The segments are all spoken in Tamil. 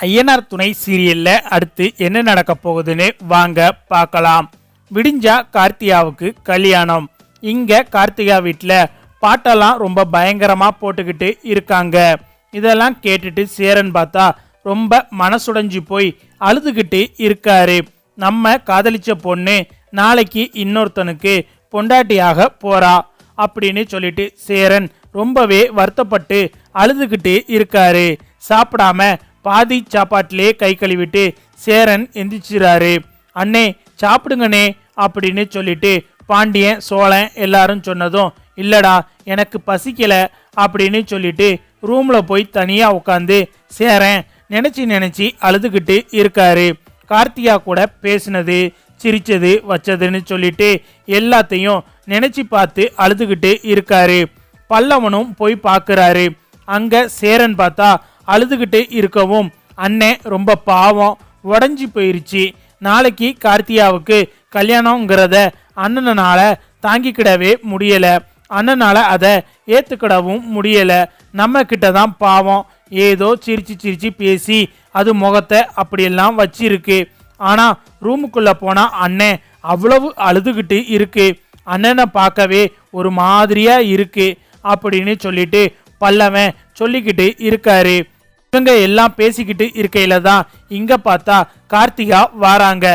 ஐயனார் துணை சீரியல்ல அடுத்து என்ன நடக்க போகுதுன்னு வாங்க பார்க்கலாம். விடிஞ்சா கார்த்திகாவுக்கு கல்யாணம். இங்க கார்த்திகா வீட்டில் பாட்டெல்லாம் ரொம்ப பயங்கரமா போட்டுக்கிட்டு இருக்காங்க. இதெல்லாம் கேட்டுட்டு சேரன் பார்த்தா ரொம்ப மனசுடைஞ்சு போய் அழுதுகிட்டு இருக்காரு. நம்ம காதலிச்ச பொண்ணு நாளைக்கு இன்னொருத்தனுக்கு பொண்டாட்டியாக போறா அப்படின்னு சொல்லிட்டு சேரன் ரொம்பவே வருத்தப்பட்டு அழுதுகிட்டு இருக்காரு. சாப்பிடாம பாதி சாப்பாட்டிலே கை கழுவிட்டு சேரன் எந்திரிச்சிறாரு. அண்ணே சாப்பிடுங்கண்ணே அப்படின்னு சொல்லிட்டு பாண்டியன் சோழன் எல்லாரும் சொன்னதும் இல்லடா எனக்கு பசிக்கல அப்படின்னு சொல்லிட்டு ரூம்ல போய் தனியா உட்காந்து சேரன் நினைச்சு அழுதுகிட்டு இருக்காரு. கார்த்திகா கூட பேசினது சிரிச்சது வச்சதுன்னு சொல்லிட்டு எல்லாத்தையும் நினைச்சு பார்த்து அழுதுகிட்டு இருக்காரு. பல்லவனும் போய் பார்க்கறாரு. அங்க சேரன் பார்த்தா அழுதுகிட்டு இருக்கவும் அண்ணன் ரொம்ப பாவம் உடஞ்சி போயிருச்சு. நாளைக்கு கார்த்திகாவுக்கு கல்யாணங்கிறத அண்ணனால தாங்கிக்கிடவே முடியல. அண்ணனால அதை ஏத்துக்கிடவும் முடியல. நம்ம கிட்ட தான் பாவம் ஏதோ சிரிச்சு பேசி அது முகத்தை அப்படியெல்லாம் வச்சிருக்கு. ஆனா ரூமுக்குள்ள போனா அண்ணன் அவ்வளவு அழுதுகிட்டு இருக்கு. அண்ணனை பார்க்கவே ஒரு மாதிரியா இருக்கு அப்படின்னு சொல்லிட்டு பல்லவன் சொல்லிக்கிட்டு இருக்காரு. இவங்க எல்லாம் பேசிக்கிட்டு இருக்கையில தான் இங்க பார்த்தா கார்த்திகா வாராங்க.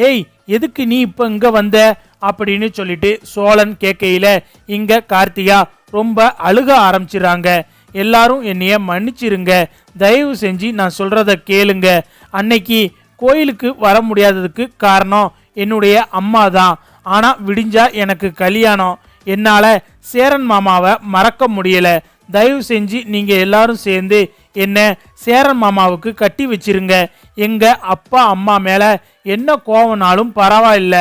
ஏய் எதுக்கு நீ இப்ப இங்க வந்த அப்படின்னு சொல்லிட்டு சோழன் கேட்கையில இங்க கார்த்திகா ரொம்ப அழுக ஆரம்பிச்சிடறாங்க. எல்லாரும் என்னைய மன்னிச்சிருங்க, தயவு செஞ்சு நான் சொல்றத கேளுங்க. அன்னைக்கு கோயிலுக்கு வர முடியாததுக்கு காரணம் என்னுடைய அம்மா தான். ஆனா விடிஞ்சா எனக்கு கல்யாணம். என்னால சேரன் மாமாவை மறக்க முடியல. தயவு செஞ்சு நீங்க எல்லாரும் சேர்ந்து என்ன சேரன் மாமாவுக்கு கட்டி வச்சிருங்க. எங்க அப்பா அம்மா மேல என்ன கோவனாலும் பரவாயில்ல,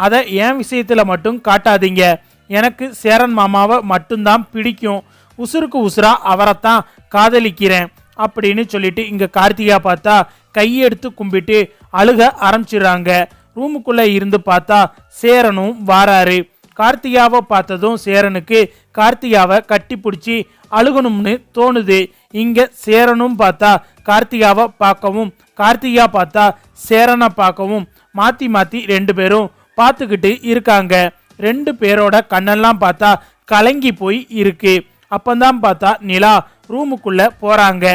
அதை என் விஷயத்துல மட்டும் காட்டாதீங்க. எனக்கு சேரன் மாமாவை மட்டும்தான் பிடிக்கும். உசுருக்கு உசுரா அவரைத்தான் காதலிக்கிறேன் அப்படின்னு சொல்லிட்டு இங்க கார்த்திகா பார்த்தா கையெடுத்து கும்பிட்டு அழுக ஆரம்பிச்சிடுறாங்க. ரூமுக்குள்ள இருந்து பார்த்தா சேரனும் வாராரு. கார்த்திகாவை பார்த்ததும் சேரனுக்கு கார்த்திகாவை கட்டி பிடிச்சி அழுகணும்னு தோணுது. இங்க சேரனும் பார்த்தா கார்த்திகாவை பார்க்கவும் கார்த்திகா பார்த்தா சேரனை பார்க்கவும் மாத்தி ரெண்டு பேரும் பார்த்துக்கிட்டு இருக்காங்க. ரெண்டு பேரோட கண்ணெல்லாம் பார்த்தா கலங்கி போய் இருக்கு. அப்பந்தான் பார்த்தா நிலா ரூமுக்குள்ள போறாங்க.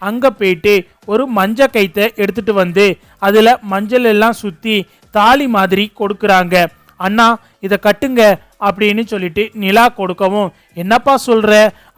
அங்க போயிட்டு ஒரு மஞ்ச கைத்தை எடுத்துட்டு வந்து அதுல மஞ்சள் எல்லாம் சுத்தி தாலி மாதிரி கொடுக்குறாங்க. அண்ணா இதை கட்டுங்க அப்படின்னு சொல்லிட்டு நிலா கொடுக்கவும் என்னப்பா சொல்ற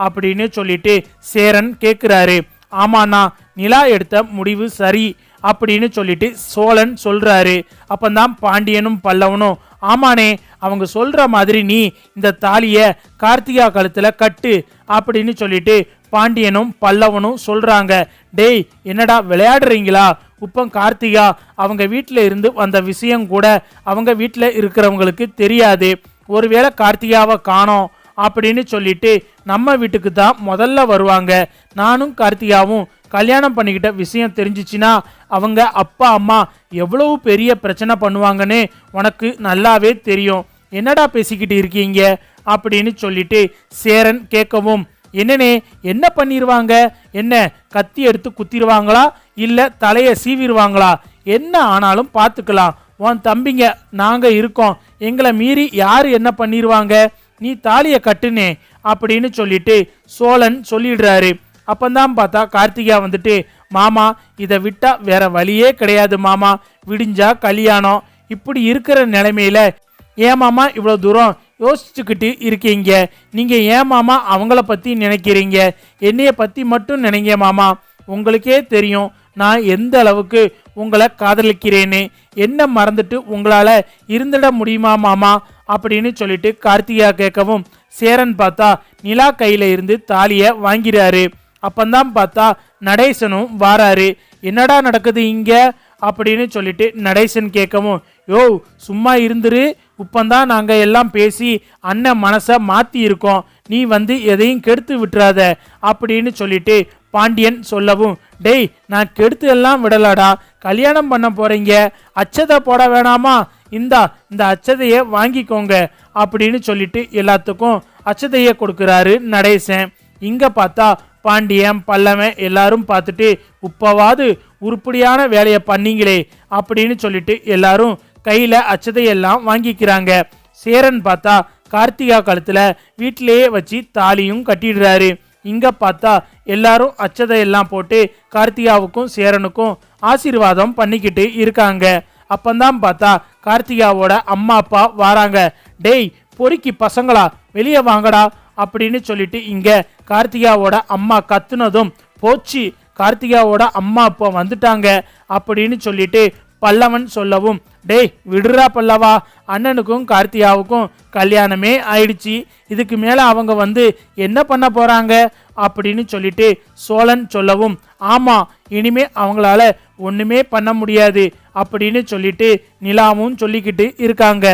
அப்படின்னு சொல்லிட்டு சேரன் கேட்குறாரு. ஆமாண்ணா நிலா எடுத்த முடிவு சரி அப்படின்னு சொல்லிட்டு சோழன் சொல்றாரு. அப்பந்தான் பாண்டியனும் பல்லவனும் ஆமானே அவங்க சொல்ற மாதிரி நீ இந்த தாலிய கார்த்திகா கழுத்துல கட்டு அப்படின்னு சொல்லிட்டு பாண்டியனும் பல்லவனும் சொல்றாங்க. டேய் என்னடா விளையாடுறீங்களா? இப்போ கார்த்திகா அவங்க வீட்டில் இருந்து வந்த விஷயம் கூட அவங்க வீட்டில் இருக்கிறவங்களுக்கு தெரியாது. ஒருவேளை கார்த்திகாவை காணோம் அப்படின்னு சொல்லிட்டு நம்ம வீட்டுக்கு தான் முதல்ல வருவாங்க. நானும் கார்த்திகாவும் கல்யாணம் பண்ணிக்கிட்ட விஷயம் தெரிஞ்சிச்சுன்னா அவங்க அப்பா அம்மா எவ்வளவு பெரிய பிரச்சனை பண்ணுவாங்கன்னு உனக்கு நல்லாவே தெரியும். என்னடா பேசிக்கிட்டு இருக்கீங்க அப்படின்னு சொல்லிட்டு சேரன் கேட்கவும் என்னனே என்ன பண்ணிடுவாங்க? என்ன கத்தி எடுத்து குத்திடுவாங்களா இல்ல தலையை சீவிடுவாங்களா? என்ன ஆனாலும் பார்த்துக்கலாம். உன் தம்பிங்க நாங்க இருக்கோம், எங்களை மீறி யாரு என்ன பண்ணிடுவாங்க? நீ தாலியை கட்டுனே அப்படின்னு சொல்லிட்டு சோழன் சொல்லிடுறாரு. அப்பந்தான் பார்த்தா கார்த்திகா வந்துட்டு மாமா இதை விட்டா வேற வழியே கிடையாது மாமா, விடிஞ்சா கல்யாணம். இப்படி இருக்கிற நிலைமையில ஏன் மாமா இவ்வளோ தூரம் யோசிச்சுக்கிட்டு இருக்கீங்க? நீங்க ஏன் மாமா அவங்கள பத்தி நினைக்கிறீங்க? என்னைய பத்தி மட்டும் நினைங்க மாமா. உங்களுக்கே தெரியும் நான் எந்த அளவுக்கு உங்களை காதலிக்கிறேன்னு. என்ன மறந்துட்டு உங்களால இருந்துட முடியுமா மாமா அப்படின்னு சொல்லிட்டு கார்த்திகா கேட்கவும் சேரன் பார்த்தா நிலா கையில இருந்து தாலிய வாங்கிறாரு. அப்பந்தான் பார்த்தா நடேசனும் வாராரு. என்னடா நடக்குது இங்க அப்படின்னு சொல்லிட்டு நடேசன் கேட்கவும் யோ சும்மா இருந்துரு, இப்பந்தான் நாங்க எல்லாம் பேசி அண்ணன் மனசை மாத்தி இருக்கோம், நீ வந்து எதையும் கெடுத்து விட்டுறாத அப்படின்னு சொல்லிட்டு பாண்டியன் சொல்லவும் டேய் நான் கெடுத்து எல்லாம் விடலாடா, கல்யாணம் பண்ண போறீங்க, அச்சதை போட வேணாமா, இந்த அச்சதையை வாங்கிக்கோங்க அப்படின்னு சொல்லிட்டு எல்லாத்துக்கும் அச்சதையை கொடுக்குறாரு நடேசன். இங்க பார்த்தா பாண்டியன் பல்லவன் எல்லாரும் பார்த்துட்டு உப்பவாது உருப்படியான வேலையை பண்ணீங்களே அப்படின்னு சொல்லிட்டு எல்லாரும் கையில அச்சதையெல்லாம் வாங்கிக்கிறாங்க. சேரன் பார்த்தா கார்த்திகா கழுத்துல வீட்டிலேயே வச்சு தாலியும் கட்டிடுறாரு. இங்க பார்த்தா எல்லாரும் அச்சதையெல்லாம் போட்டு கார்த்திகாவுக்கும் சேரனுக்கும் ஆசீர்வாதம் பண்ணிக்கிட்டு இருக்காங்க. அப்பந்தான் பார்த்தா கார்த்திகாவோட அம்மா அப்பா வராங்க. டேய் பொறுக்கி பசங்களா வெளியே வாங்கடா அப்படின்னு சொல்லிட்டு இங்க கார்த்திகாவோட அம்மா கத்துனதும் போச்சு, கார்த்திகாவோட அம்மா அப்பா வந்துட்டாங்க அப்படின்னு சொல்லிட்டு பல்லவன் சொல்லவும், டேய் விடுறா பல்லவா, அண்ணனுக்கும் கார்த்திகாவுக்கும் கல்யாணமே ஆயிடுச்சு, இதுக்கு மேல அவங்க வந்து என்ன பண்ண போறாங்க அப்படின்னு சொல்லிட்டு சோழன் சொல்லவும், ஆமா இனிமே அவங்களால ஒண்ணுமே பண்ண முடியாது அப்படின்னு சொல்லிட்டு நிலாவும் சொல்லிக்கிட்டு இருக்காங்க.